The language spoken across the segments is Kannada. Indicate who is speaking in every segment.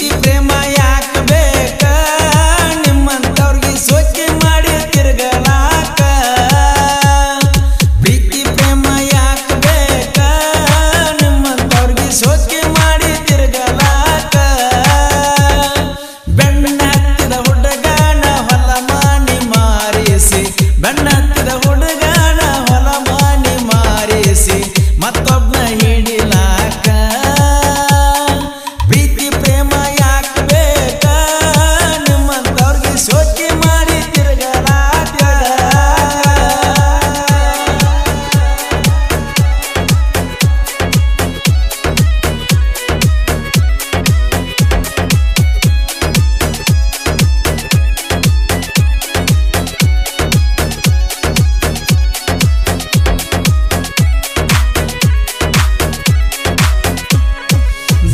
Speaker 1: ಪ್ರೀತಿ ಪ್ರೇಮ ಯಾಕ ಬೇಕ ನಿಮ್ಮಂತವ್ರಿಗೆ ಸೋಕೆ ಮಾಡಿ ತಿರುಗಲಾಕ ಪ್ರೀತಿ ಪ್ರೇಮ ಯಾಕ ಬೇಕ ನಿಮ್ಮಂತವ್ರಿಗೆ ಸೋಕೆ ಮಾಡಿ ತಿರುಗಲಾಕ ಬೆನ್ನತ್ತಿದ ಹುಡುಗನ ಹೊಲ ಮಾನಿ ಮಾರಿಸಿ ಬೆನ್ನತ್ತಿದ ಹುಡುಗನ ಹೊಲ ಮಾನಿ ಮಾರಿಸಿ ಮತ್ತೊಬ್ಬನ ಹಿಡಿಲಾಕ ಪ್ರೀತಿ ಪ್ರೇಮ ಯಾಕ ಬೇಕ ನಿಮ್ಮಂತವ್ರಿಗೆ ಸೋಕೆ ಮಾಡಿ ತಿರುಗಲಾಕ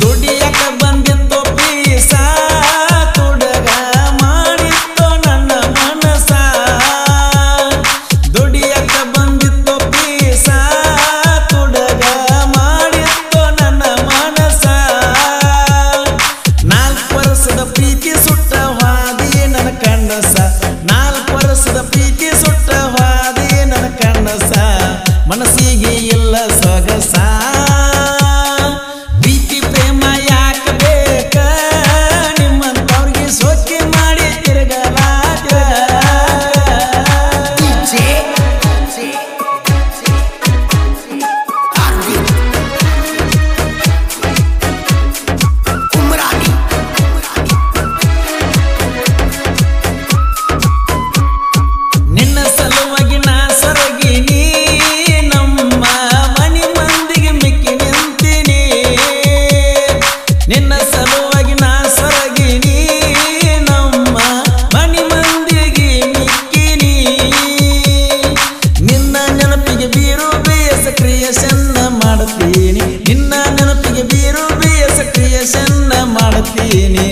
Speaker 1: ದುಡಿಯಕ ಬಂದಿತ್ತು ಪೀಸ ತುಡುಗ ಮಾಡಿತ್ತು ನನ್ನ ಮನಸ ದುಡಿಯಕ ಬಂದಿತ್ತು ಪೀಸ ತುಡುಗ ಮಾಡಿತ್ತು ನನ್ನ ಮನಸ 4 ವರ್ಷದ ಪ್ರೀತಿ ಸುಟ್ಟ ಹಾದಿ ನನ್ನ ಕನಸ 4 ವರ್ಷದ ಪ್ರೀತಿ ಸುಟ್ಟ ಹಾದಿ ನನ್ನ ಕನಸ ಮನಸ್ಸಿಗೆ ಇಲ್ಲ ಸೊಗಸ ಪ್ರೀತಿ ಪ್ರೇಮ ಯಾಕ ಬೇಕ ನಿಮ್ಮಂತವ್ರಿಗೆ ಸೋಕೆ ಮಾಡಿ ತಿರುಗಲಾಕ ನಿನ್ನ ಸಲುವಾಗಿ ನಾ ಸೊರಗಿನಿ ನಮ್ಮ ಮನಿ ಮಂದಿಗೆ ಮಿಕ್ಕಿ ನಿಂತೀನಿ ನಿನ್ನ ಸಲುವಾಗಿ ನಾ ಸೊರಗಿನಿ ನಮ್ಮ ಮನಿ ಮಂದಿಗೆ ಮಿಕ್ಕಿನಿ ನಿನ್ನ ನೆನಪಿಗೆ ಬೀರು ಬೇಸ ಕ್ರಿಯೇಷನ್ ಮಾಡ್ತೀನಿ ನಿನ್ನ ನೆನಪಿಗೆ ಬೀರು ಬೇಸ ಕ್ರಿಯೇಷನ್ ಮಾಡ್ತೀನಿ